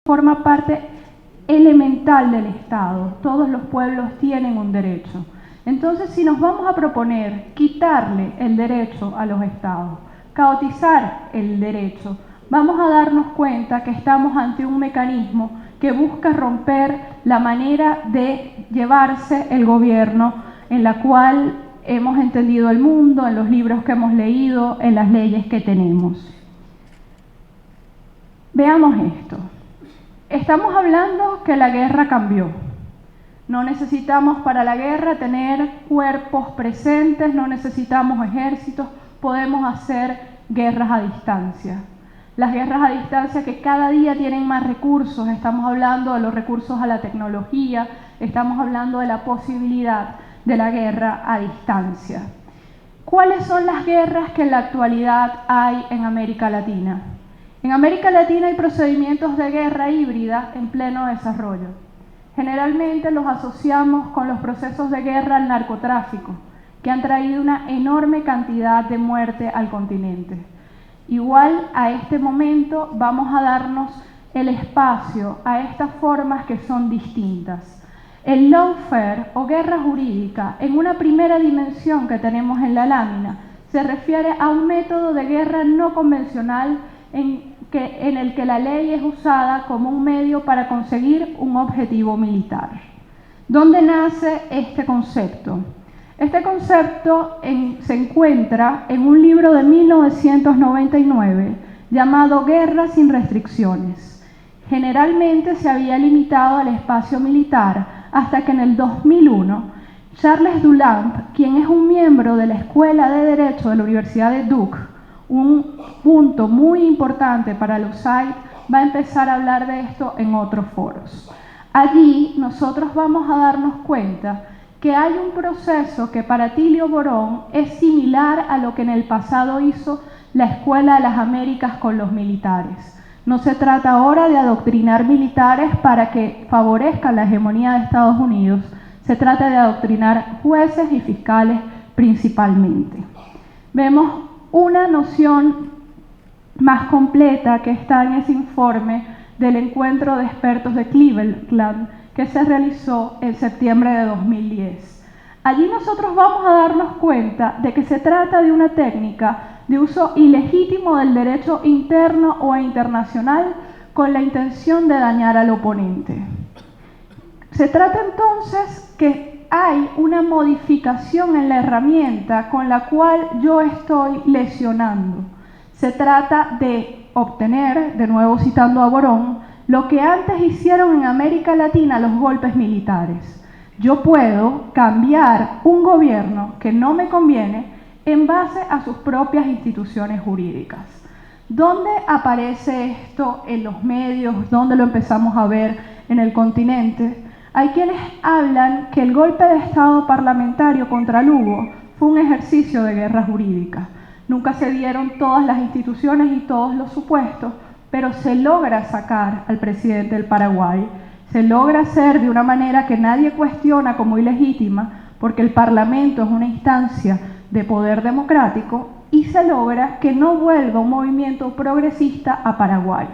forma parte elemental del Estado. Todos los pueblos tienen un derecho. Entonces, si nos vamos a proponer quitarle el derecho a los estados, caotizar el derecho, vamos a darnos cuenta que estamos ante un mecanismo que busca romper la manera de llevarse el gobierno en la cual hemos entendido el mundo, en los libros que hemos leído, en las leyes que tenemos. Veamos esto. Estamos hablando que la guerra cambió. No necesitamos para la guerra tener cuerpos presentes, no necesitamos ejércitos, podemos hacer guerras a distancia. Las guerras a distancia que cada día tienen más recursos, estamos hablando de los recursos a la tecnología, estamos hablando de la posibilidad de la guerra a distancia. ¿Cuáles son las guerras que en la actualidad hay en América Latina? En América Latina hay procedimientos de guerra híbrida en pleno desarrollo. Generalmente los asociamos con los procesos de guerra al narcotráfico, que han traído una enorme cantidad de muerte al continente. Igual a este momento vamos a darnos el espacio a estas formas que son distintas. El lawfare o guerra jurídica, en una primera dimensión que tenemos en la lámina, se refiere a un método de guerra no convencional en el que la ley es usada como un medio para conseguir un objetivo militar. ¿Dónde nace este concepto? Este concepto se encuentra en un libro de 1999 llamado Guerra sin restricciones. Generalmente se había limitado al espacio militar hasta que en el 2001 Charles Duchamp, quien es un miembro de la Escuela de Derecho de la Universidad de Duke, un punto muy importante para el USAID, va a empezar a hablar de esto en otros foros. Allí nosotros vamos a darnos cuenta que hay un proceso que para Tilio Borón es similar a lo que en el pasado hizo la Escuela de las Américas con los militares. No se trata ahora de adoctrinar militares para que favorezcan la hegemonía de Estados Unidos, se trata de adoctrinar jueces y fiscales principalmente. Vemos una noción más completa que está en ese informe del encuentro de expertos de Cleveland que se realizó en septiembre de 2010. Allí nosotros vamos a darnos cuenta de que se trata de una técnica de uso ilegítimo del derecho interno o internacional con la intención de dañar al oponente. Se trata entonces que hay una modificación en la herramienta con la cual yo estoy lesionando. Se trata de obtener, de nuevo citando a Borón, lo que antes hicieron en América Latina los golpes militares. Yo puedo cambiar un gobierno que no me conviene en base a sus propias instituciones jurídicas. ¿Dónde aparece esto en los medios? ¿Dónde lo empezamos a ver en el continente? Hay quienes hablan que el golpe de Estado parlamentario contra Lugo fue un ejercicio de guerra jurídica. Nunca se dieron todas las instituciones y todos los supuestos, pero se logra sacar al presidente del Paraguay, se logra hacer de una manera que nadie cuestiona como ilegítima, porque el Parlamento es una instancia de poder democrático, y se logra que no vuelva un movimiento progresista a Paraguay.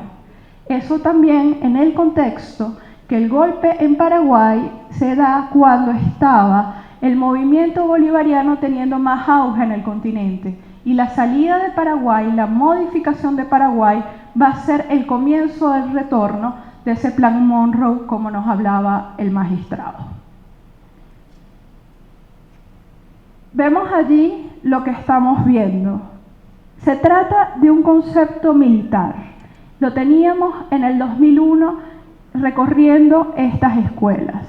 Eso también en el contexto que el golpe en Paraguay se da cuando estaba el movimiento bolivariano teniendo más auge en el continente, y la salida de Paraguay, la modificación de Paraguay, va a ser el comienzo del retorno de ese plan Monroe, como nos hablaba el magistrado. Vemos allí lo que estamos viendo. Se trata de un concepto militar. Lo teníamos en el 2001 recorriendo estas escuelas.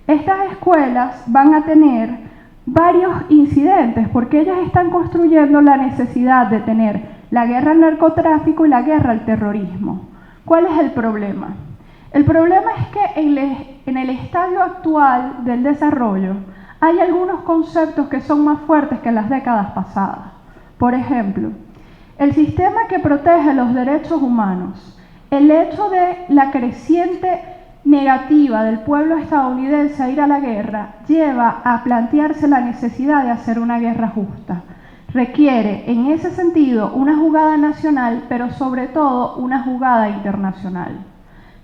Estas escuelas van a tener varios incidentes porque ellas están construyendo la necesidad de tener la guerra al narcotráfico y la guerra al terrorismo. ¿Cuál es el problema? El problema es que en el estadio actual del desarrollo hay algunos conceptos que son más fuertes que en las décadas pasadas. Por ejemplo, el sistema que protege los derechos humanos, el hecho de la creciente negativa del pueblo estadounidense a ir a la guerra, lleva a plantearse la necesidad de hacer una guerra justa. Requiere, en ese sentido, una jugada nacional, pero sobre todo una jugada internacional.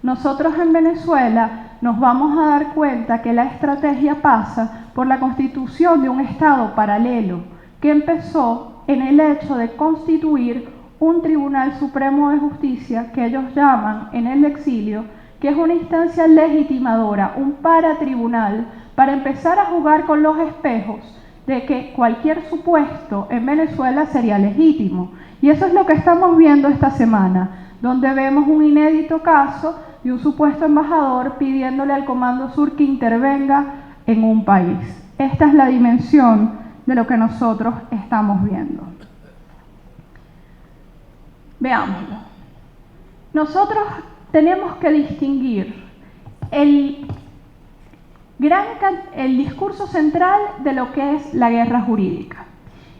Nosotros en Venezuela nos vamos a dar cuenta que la estrategia pasa por la constitución de un Estado paralelo, que empezó en el hecho de constituir un Tribunal Supremo de Justicia que ellos llaman en el exilio, que es una instancia legitimadora, un paratribunal, para empezar a jugar con los espejos de que cualquier supuesto en Venezuela sería legítimo. Y eso es lo que estamos viendo esta semana, donde vemos un inédito caso de un supuesto embajador pidiéndole al Comando Sur que intervenga en un país. Esta es la dimensión de lo que nosotros estamos viendo. Veámoslo. Nosotros tenemos que distinguir el discurso central de lo que es la guerra jurídica.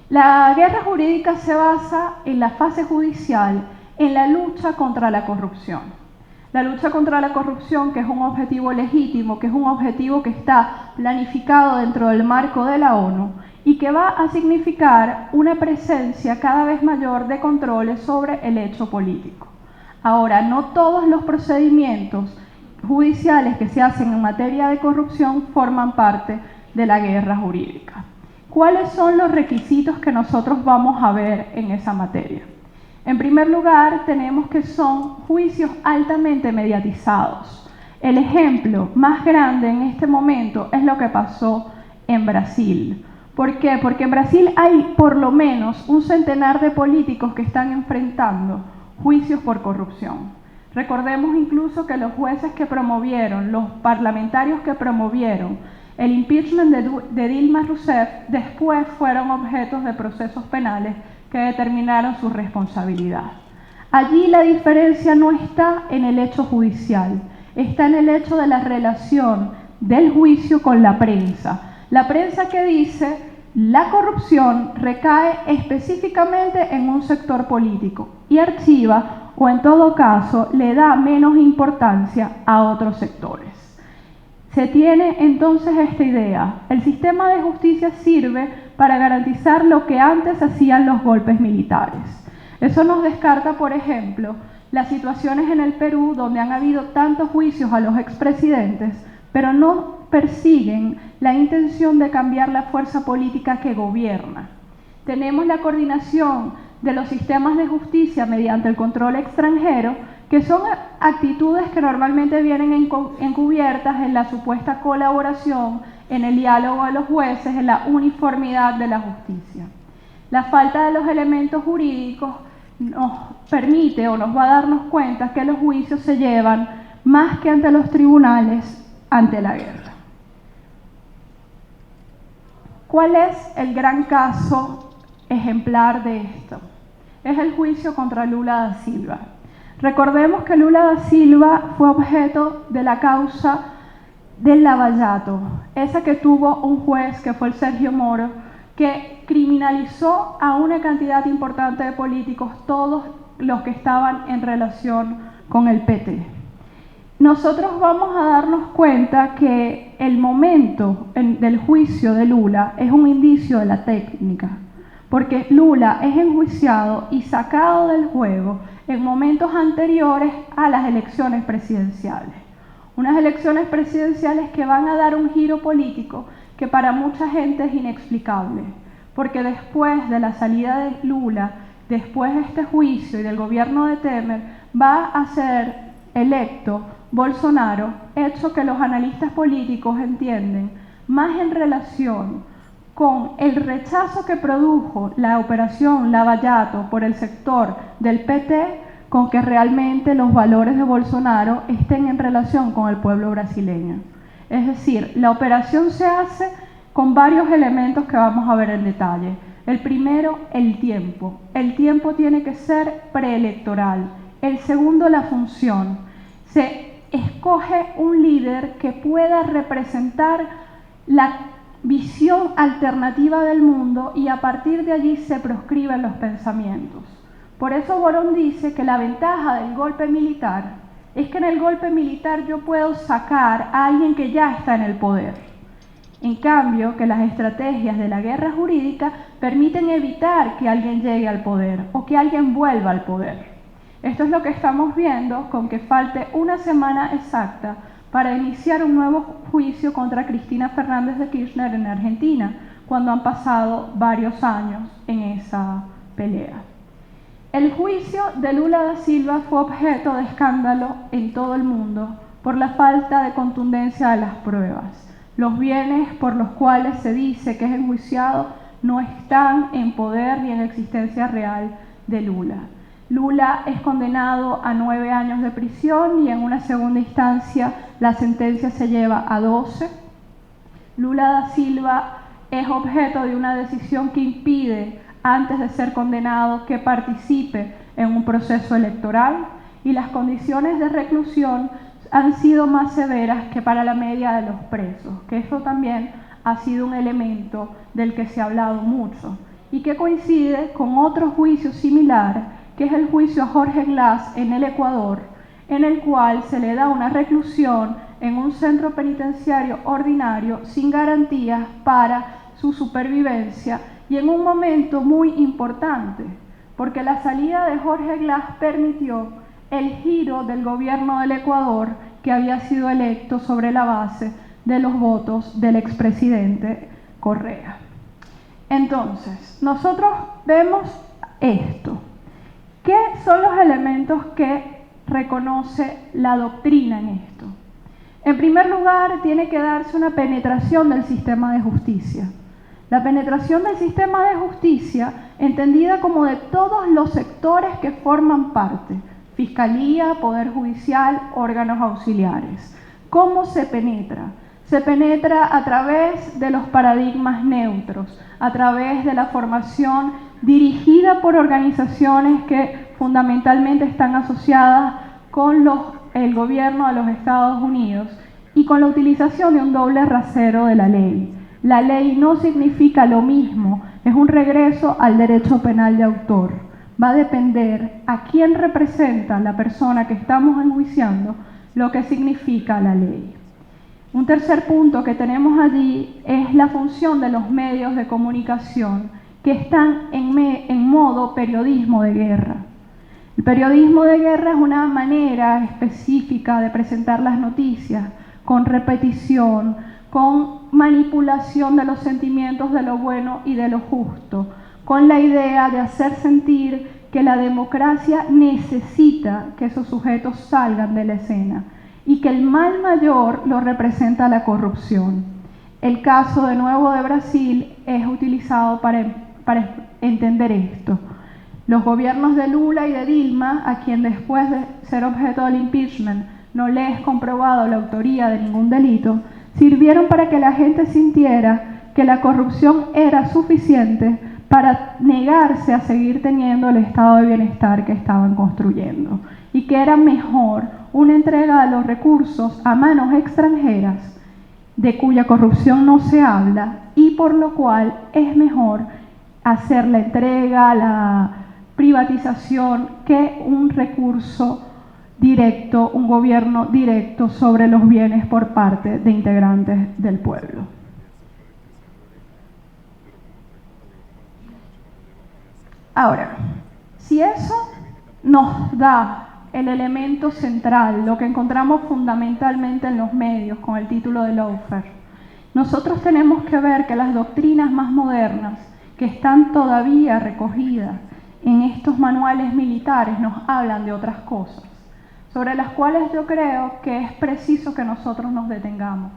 La guerra jurídica se basa en la fase judicial, en la lucha contra la corrupción. La lucha contra la corrupción, que es un objetivo legítimo, que es un objetivo que está planificado dentro del marco de la ONU y que va a significar una presencia cada vez mayor de controles sobre el hecho político. Ahora, no todos los procedimientos judiciales que se hacen en materia de corrupción forman parte de la guerra jurídica. ¿Cuáles son los requisitos que nosotros vamos a ver en esa materia? En primer lugar, tenemos que son juicios altamente mediatizados. El ejemplo más grande en este momento es lo que pasó en Brasil. ¿Por qué? Porque en Brasil hay por lo menos un centenar de políticos que están enfrentando juicios por corrupción. Recordemos incluso que los jueces que promovieron, los parlamentarios que promovieron el impeachment de Dilma Rousseff, después fueron objetos de procesos penales que determinaron su responsabilidad. Allí la diferencia no está en el hecho judicial, está en el hecho de la relación del juicio con la prensa. La prensa que dice la corrupción recae específicamente en un sector político y archiva o en todo caso le da menos importancia a otros sectores. Se tiene entonces esta idea: el sistema de justicia sirve para garantizar lo que antes hacían los golpes militares. Eso nos descarta, por ejemplo, las situaciones en el Perú donde han habido tantos juicios a los expresidentes, pero no persiguen la intención de cambiar la fuerza política que gobierna. Tenemos la coordinación de los sistemas de justicia mediante el control extranjero, que son actitudes que normalmente vienen encubiertas en la supuesta colaboración, en el diálogo de los jueces, en la uniformidad de la justicia. La falta de los elementos jurídicos nos permite o nos va a darnos cuenta que los juicios se llevan más que ante los tribunales, ante la guerra. ¿Cuál es el gran caso ejemplar de esto? Es el juicio contra Lula da Silva. Recordemos que Lula da Silva fue objeto de la causa del lavallato, esa que tuvo un juez que fue el Sergio Moro, que criminalizó a una cantidad importante de políticos, todos los que estaban en relación con el PT. Nosotros vamos a darnos cuenta que el momento del juicio de Lula es un indicio de la técnica, porque Lula es enjuiciado y sacado del juego en momentos anteriores a las elecciones presidenciales. Unas elecciones presidenciales que van a dar un giro político que para mucha gente es inexplicable, porque después de la salida de Lula, después de este juicio y del gobierno de Temer, va a ser electo Bolsonaro, hecho que los analistas políticos entienden más en relación con el rechazo que produjo la operación Lavallato por el sector del PT, con que realmente los valores de Bolsonaro estén en relación con el pueblo brasileño. Es decir, la operación se hace con varios elementos que vamos a ver en detalle. El primero, el tiempo. El tiempo tiene que ser preelectoral. El segundo, la función. Se escoge un líder que pueda representar la visión alternativa del mundo y a partir de allí se proscriben los pensamientos. Por eso Borón dice que la ventaja del golpe militar es que en el golpe militar yo puedo sacar a alguien que ya está en el poder. En cambio, que las estrategias de la guerra jurídica permiten evitar que alguien llegue al poder o que alguien vuelva al poder. Esto es lo que estamos viendo con que falte una semana exacta para iniciar un nuevo juicio contra Cristina Fernández de Kirchner en Argentina, cuando han pasado varios años en esa pelea. El juicio de Lula da Silva fue objeto de escándalo en todo el mundo por la falta de contundencia de las pruebas. Los bienes por los cuales se dice que es enjuiciado no están en poder ni en existencia real de Lula. Lula es condenado a 9 años de prisión y en una segunda instancia la sentencia se lleva a 12. Lula da Silva es objeto de una decisión que impide, antes de ser condenado, que participe en un proceso electoral, y las condiciones de reclusión han sido más severas que para la media de los presos, que eso también ha sido un elemento del que se ha hablado mucho y que coincide con otro juicio similar, que es el juicio a Jorge Glass en el Ecuador, en el cual se le da una reclusión en un centro penitenciario ordinario sin garantías para su supervivencia y en un momento muy importante, porque la salida de Jorge Glass permitió el giro del gobierno del Ecuador, que había sido electo sobre la base de los votos del expresidente Correa. Entonces, nosotros vemos esto. ¿Qué son los elementos que reconoce la doctrina en esto? En primer lugar, tiene que darse una penetración del sistema de justicia. La penetración del sistema de justicia, entendida como de todos los sectores que forman parte: Fiscalía, Poder Judicial, órganos auxiliares. ¿Cómo se penetra? Se penetra a través de los paradigmas neutros, a través de la formación dirigida por organizaciones que fundamentalmente están asociadas con el gobierno de los Estados Unidos y con la utilización de un doble rasero de la ley. La ley no significa lo mismo, es un regreso al derecho penal de autor. Va a depender a quién representa la persona que estamos enjuiciando lo que significa la ley. Un tercer punto que tenemos allí es la función de los medios de comunicación que están en modo periodismo de guerra. El periodismo de guerra es una manera específica de presentar las noticias, con repetición, con manipulación de los sentimientos de lo bueno y de lo justo, con la idea de hacer sentir que la democracia necesita que esos sujetos salgan de la escena y que el mal mayor lo representa la corrupción. El caso de nuevo de Brasil es utilizado para entender esto. Los gobiernos de Lula y de Dilma, a quien después de ser objeto del impeachment no le es comprobado la autoría de ningún delito, sirvieron para que la gente sintiera que la corrupción era suficiente para negarse a seguir teniendo el estado de bienestar que estaban construyendo y que era mejor una entrega de los recursos a manos extranjeras de cuya corrupción no se habla y por lo cual es mejor hacer la entrega, la privatización, que un recurso directo, un gobierno directo sobre los bienes por parte de integrantes del pueblo. Ahora, si eso nos da el elemento central, lo que encontramos fundamentalmente en los medios con el título de lawfare, nosotros tenemos que ver que las doctrinas más modernas que están todavía recogidas en estos manuales militares nos hablan de otras cosas, sobre las cuales yo creo que es preciso que nosotros nos detengamos.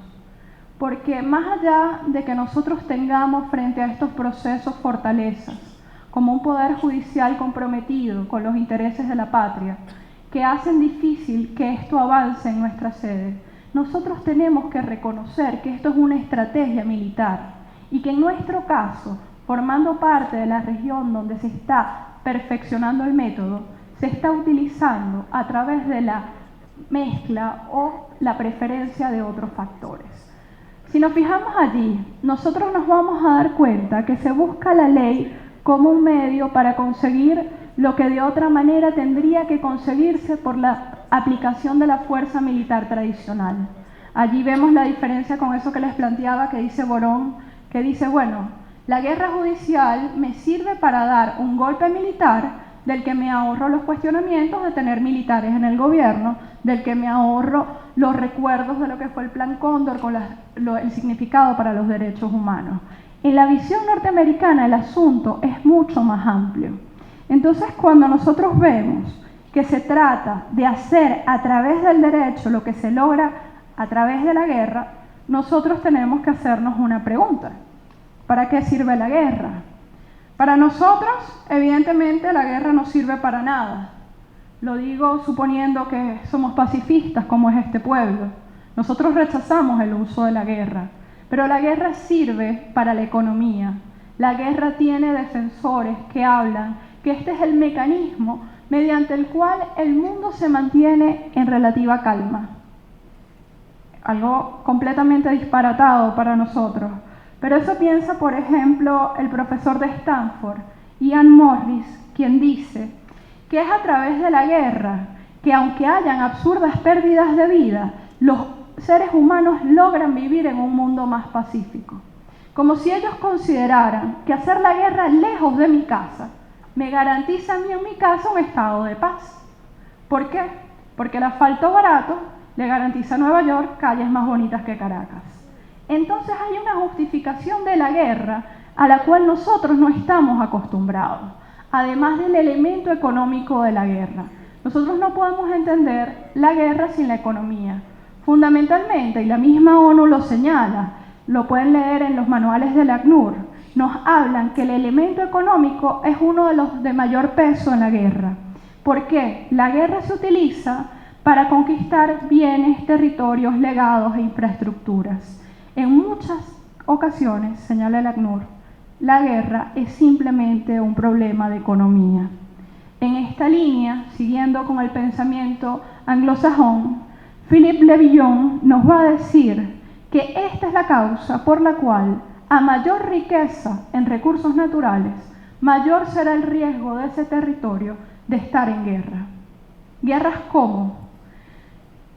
Porque más allá de que nosotros tengamos frente a estos procesos fortalezas, como un poder judicial comprometido con los intereses de la patria, que hacen difícil que esto avance en nuestra sede, nosotros tenemos que reconocer que esto es una estrategia militar y que en nuestro caso, formando parte de la región donde se está perfeccionando el método, se está utilizando a través de la mezcla o la preferencia de otros factores. Si nos fijamos allí, nosotros nos vamos a dar cuenta que se busca la ley como un medio para conseguir lo que de otra manera tendría que conseguirse por la aplicación de la fuerza militar tradicional. Allí vemos la diferencia con eso que les planteaba, que dice Borón, que dice, bueno, la guerra judicial me sirve para dar un golpe militar del que me ahorro los cuestionamientos de tener militares en el gobierno, del que me ahorro los recuerdos de lo que fue el Plan Cóndor con el significado para los derechos humanos. En la visión norteamericana el asunto es mucho más amplio. Entonces, cuando nosotros vemos que se trata de hacer a través del derecho lo que se logra a través de la guerra, nosotros tenemos que hacernos una pregunta. ¿Para qué sirve la guerra? Para nosotros, evidentemente, la guerra no sirve para nada. Lo digo suponiendo que somos pacifistas, como es este pueblo. Nosotros rechazamos el uso de la guerra, pero la guerra sirve para la economía. La guerra tiene defensores que hablan que este es el mecanismo mediante el cual el mundo se mantiene en relativa calma. Algo completamente disparatado para nosotros. Pero eso piensa, por ejemplo, el profesor de Stanford, Ian Morris, quien dice que es a través de la guerra que, aunque hayan absurdas pérdidas de vida, los seres humanos logran vivir en un mundo más pacífico. Como si ellos consideraran que hacer la guerra lejos de mi casa me garantiza a mí en mi casa un estado de paz. ¿Por qué? Porque el asfalto barato le garantiza a Nueva York calles más bonitas que Caracas. Entonces hay una justificación de la guerra a la cual nosotros no estamos acostumbrados, además del elemento económico de la guerra. Nosotros no podemos entender la guerra sin la economía. Fundamentalmente, y la misma ONU lo señala, lo pueden leer en los manuales del ACNUR, nos hablan que el elemento económico es uno de los de mayor peso en la guerra. ¿Por qué? La guerra se utiliza para conquistar bienes, territorios, legados e infraestructuras. En muchas ocasiones, señala el ACNUR, la guerra es simplemente un problema de economía. En esta línea, siguiendo con el pensamiento anglosajón, Philippe Le Villon nos va a decir que esta es la causa por la cual, a mayor riqueza en recursos naturales, mayor será el riesgo de ese territorio de estar en guerra. ¿Guerras cómo?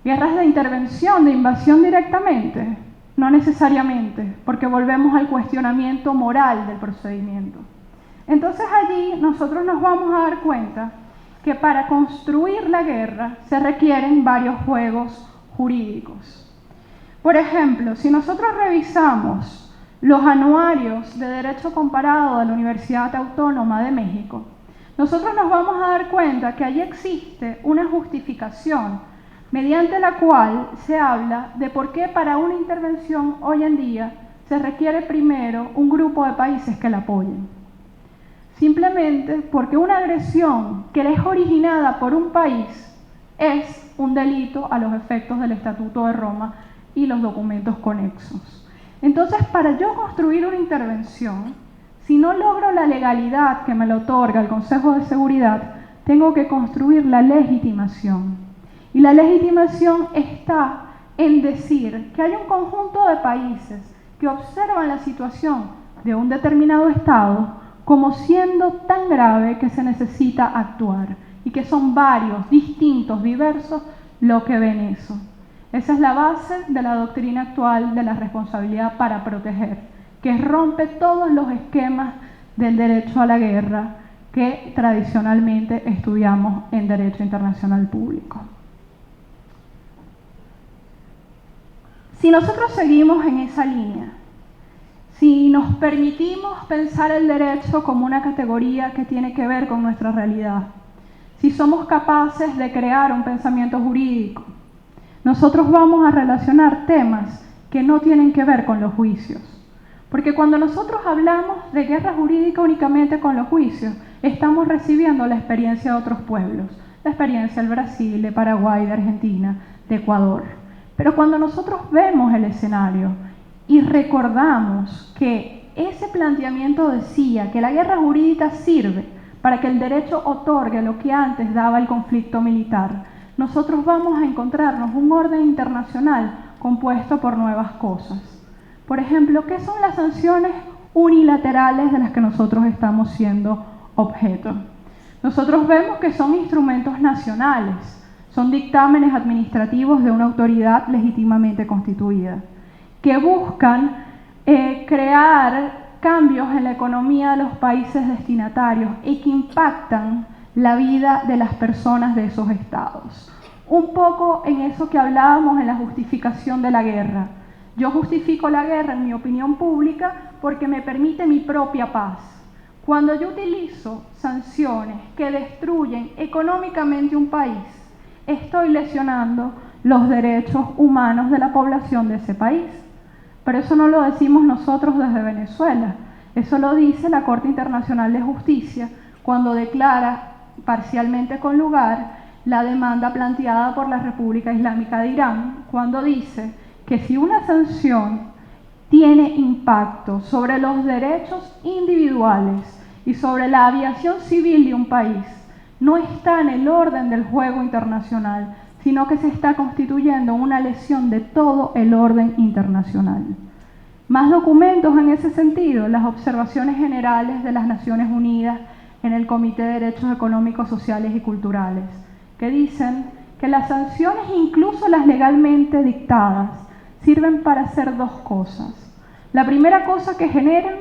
¿Guerras de intervención, de invasión directamente? No necesariamente, porque volvemos al cuestionamiento moral del procedimiento. Entonces allí nosotros nos vamos a dar cuenta que para construir la guerra se requieren varios juegos jurídicos. Por ejemplo, si nosotros revisamos los anuarios de Derecho Comparado de la Universidad Autónoma de México, nosotros nos vamos a dar cuenta que allí existe una justificación mediante la cual se habla de por qué para una intervención hoy en día se requiere primero un grupo de países que la apoyen. Simplemente porque una agresión que es originada por un país es un delito a los efectos del Estatuto de Roma y los documentos conexos. Entonces, para yo construir una intervención, si no logro la legalidad que me lo otorga el Consejo de Seguridad, tengo que construir la legitimación. Y la legitimación está en decir que hay un conjunto de países que observan la situación de un determinado Estado como siendo tan grave que se necesita actuar y que son varios, distintos, diversos, lo que ven eso. Esa es la base de la doctrina actual de la responsabilidad para proteger, que rompe todos los esquemas del derecho a la guerra que tradicionalmente estudiamos en Derecho Internacional Público. Si nosotros seguimos en esa línea, si nos permitimos pensar el derecho como una categoría que tiene que ver con nuestra realidad, si somos capaces de crear un pensamiento jurídico, nosotros vamos a relacionar temas que no tienen que ver con los juicios. Porque cuando nosotros hablamos de guerra jurídica únicamente con los juicios, estamos recibiendo la experiencia de otros pueblos, la experiencia del Brasil, de Paraguay, de Argentina, de Ecuador. Pero cuando nosotros vemos el escenario y recordamos que ese planteamiento decía que la guerra jurídica sirve para que el derecho otorgue lo que antes daba el conflicto militar, nosotros vamos a encontrarnos un orden internacional compuesto por nuevas cosas. Por ejemplo, ¿qué son las sanciones unilaterales de las que nosotros estamos siendo objeto? Nosotros vemos que son instrumentos nacionales, son dictámenes administrativos de una autoridad legítimamente constituida, que buscan crear cambios en la economía de los países destinatarios y que impactan la vida de las personas de esos estados. Un poco en eso que hablábamos en la justificación de la guerra. Yo justifico la guerra en mi opinión pública porque me permite mi propia paz. Cuando yo utilizo sanciones que destruyen económicamente un país, estoy lesionando los derechos humanos de la población de ese país. Pero eso no lo decimos nosotros desde Venezuela, eso lo dice la Corte Internacional de Justicia cuando declara parcialmente con lugar la demanda planteada por la República Islámica de Irán, cuando dice que si una sanción tiene impacto sobre los derechos individuales y sobre la aviación civil de un país, no está en el orden del juego internacional, sino que se está constituyendo una lesión de todo el orden internacional. Más documentos en ese sentido, las observaciones generales de las Naciones Unidas en el Comité de Derechos Económicos, Sociales y Culturales, que dicen que las sanciones, incluso las legalmente dictadas, sirven para hacer dos cosas. La primera cosa que generan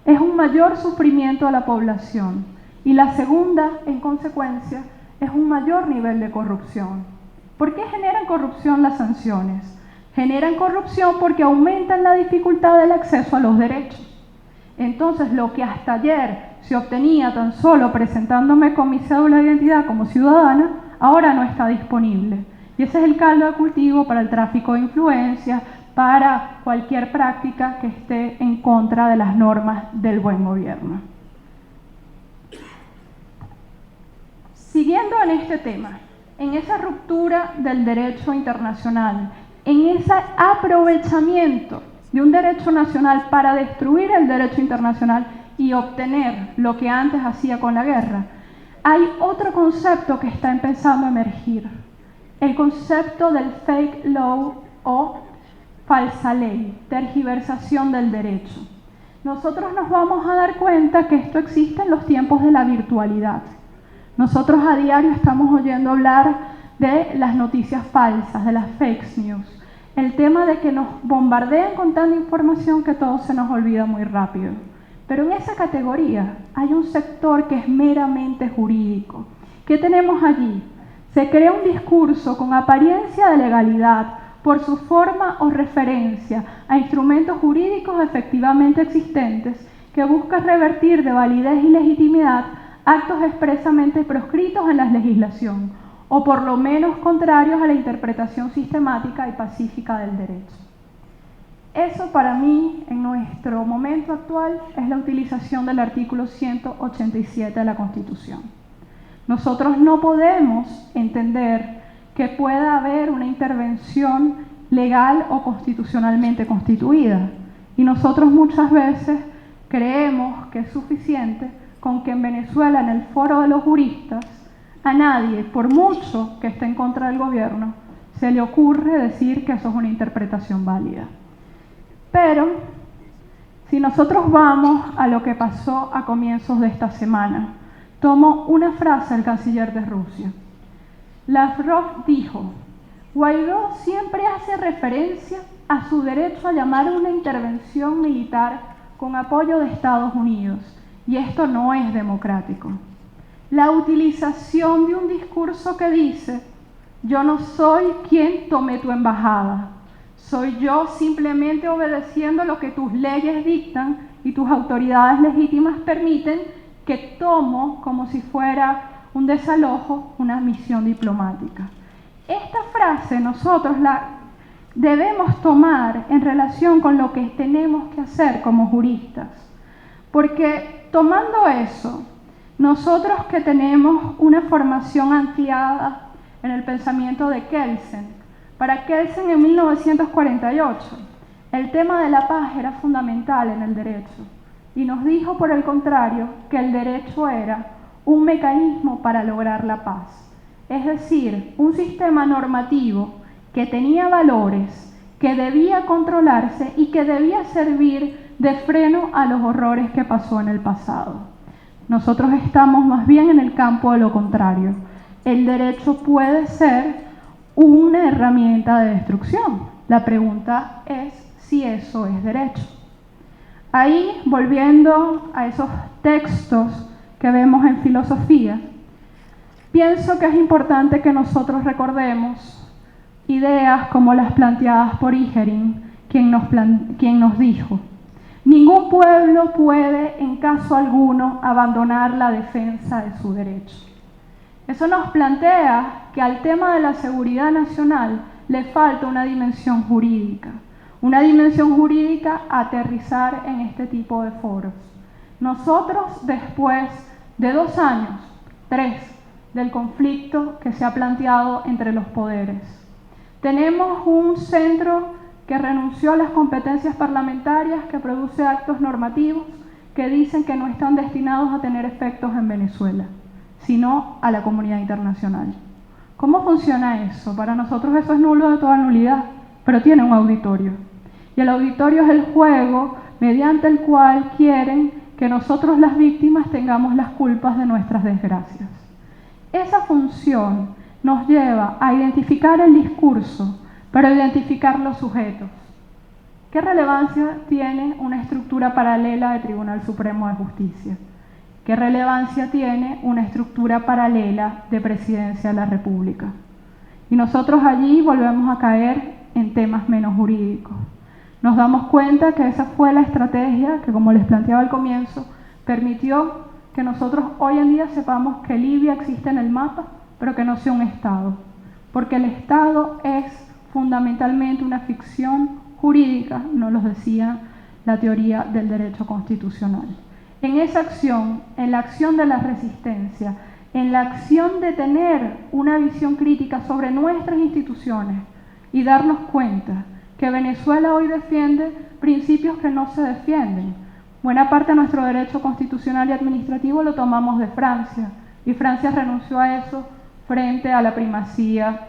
es un mayor sufrimiento a la población y la segunda, en consecuencia, es un mayor nivel de corrupción. ¿Por qué generan corrupción las sanciones? Generan corrupción porque aumentan la dificultad del acceso a los derechos. Entonces, lo que hasta ayer se obtenía tan solo presentándome con mi cédula de identidad como ciudadana, ahora no está disponible. Y ese es el caldo de cultivo para el tráfico de influencias, para cualquier práctica que esté en contra de las normas del buen gobierno. Siguiendo en este tema, en esa ruptura del derecho internacional, en ese aprovechamiento de un derecho nacional para destruir el derecho internacional y obtener lo que antes hacía con la guerra, hay otro concepto que está empezando a emergir, el concepto del fake law o falsa ley, tergiversación del derecho. Nosotros nos vamos a dar cuenta que esto existe en los tiempos de la virtualidad. Nosotros a diario estamos oyendo hablar de las noticias falsas, de las fake news. El tema de que nos bombardean con tanta información que todo se nos olvida muy rápido. Pero en esa categoría hay un sector que es meramente jurídico. ¿Qué tenemos allí? Se crea un discurso con apariencia de legalidad por su forma o referencia a instrumentos jurídicos efectivamente existentes que busca revertir de validez y legitimidad actos expresamente proscritos en la legislación, o por lo menos contrarios a la interpretación sistemática y pacífica del derecho. Eso para mí, en nuestro momento actual, es la utilización del artículo 187 de la Constitución. Nosotros no podemos entender que pueda haber una intervención legal o constitucionalmente constituida, y nosotros muchas veces creemos que es suficiente con que en Venezuela, en el foro de los juristas, a nadie, por mucho que esté en contra del gobierno, se le ocurre decir que eso es una interpretación válida. Pero, si nosotros vamos a lo que pasó a comienzos de esta semana, tomo una frase del canciller de Rusia. Lavrov dijo: Guaidó siempre hace referencia a su derecho a llamar a una intervención militar con apoyo de Estados Unidos, y esto no es democrático. La utilización de un discurso que dice: yo no soy quien tome tu embajada, soy yo simplemente obedeciendo lo que tus leyes dictan y tus autoridades legítimas permiten, que tomo como si fuera un desalojo, una misión diplomática. Esta frase nosotros la debemos tomar en relación con lo que tenemos que hacer como juristas, porque tomando eso, nosotros que tenemos una formación anclada en el pensamiento de Kelsen, para Kelsen en 1948, el tema de la paz era fundamental en el derecho, y nos dijo, por el contrario, que el derecho era un mecanismo para lograr la paz, es decir, un sistema normativo que tenía valores, que debía controlarse y que debía servir de freno a los horrores que pasó en el pasado. Nosotros estamos más bien en el campo de lo contrario. El derecho puede ser una herramienta de destrucción. La pregunta es si eso es derecho. Ahí, volviendo a esos textos que vemos en filosofía, pienso que es importante que nosotros recordemos ideas como las planteadas por Ihering, quien nos dijo: ningún pueblo puede, en caso alguno, abandonar la defensa de su derecho. Eso nos plantea que al tema de la seguridad nacional le falta una dimensión jurídica a aterrizar en este tipo de foros. Nosotros, después de 2 años, 3, del conflicto que se ha planteado entre los poderes, tenemos un centro que renunció a las competencias parlamentarias, que produce actos normativos que dicen que no están destinados a tener efectos en Venezuela, sino a la comunidad internacional. ¿Cómo funciona eso? Para nosotros eso es nulo de toda nulidad, pero tiene un auditorio. Y el auditorio es el juego mediante el cual quieren que nosotros, las víctimas, tengamos las culpas de nuestras desgracias. Esa función nos lleva a identificar el discurso, pero identificar los sujetos. ¿Qué relevancia tiene una estructura paralela del Tribunal Supremo de Justicia? ¿Qué relevancia tiene una estructura paralela de Presidencia de la República? Y nosotros allí volvemos a caer en temas menos jurídicos. Nos damos cuenta que esa fue la estrategia que, como les planteaba al comienzo, permitió que nosotros hoy en día sepamos que Libia existe en el mapa, pero que no sea un Estado. Porque el Estado es fundamentalmente una ficción jurídica, nos lo decía la teoría del derecho constitucional. En esa acción, en la acción de la resistencia, en la acción de tener una visión crítica sobre nuestras instituciones y darnos cuenta que Venezuela hoy defiende principios que no se defienden. Buena parte de nuestro derecho constitucional y administrativo lo tomamos de Francia, y Francia renunció a eso frente a la primacía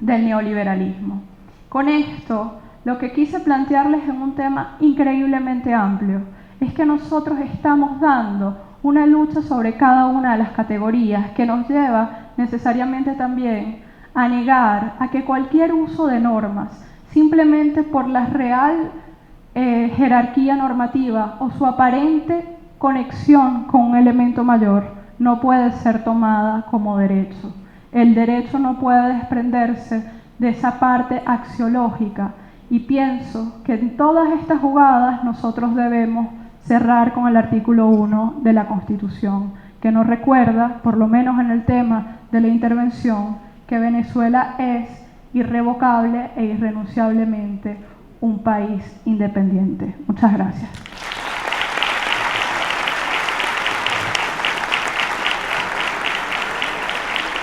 del neoliberalismo. Con esto, lo que quise plantearles en un tema increíblemente amplio es que nosotros estamos dando una lucha sobre cada una de las categorías que nos lleva necesariamente también a negar a que cualquier uso de normas, simplemente por la real jerarquía normativa o su aparente conexión con un elemento mayor, no puede ser tomada como derecho. El derecho no puede desprenderse de esa parte axiológica, y pienso que en todas estas jugadas nosotros debemos cerrar con el artículo 1 de la Constitución, que nos recuerda, por lo menos en el tema de la intervención, que Venezuela es irrevocable e irrenunciablemente un país independiente. Muchas gracias.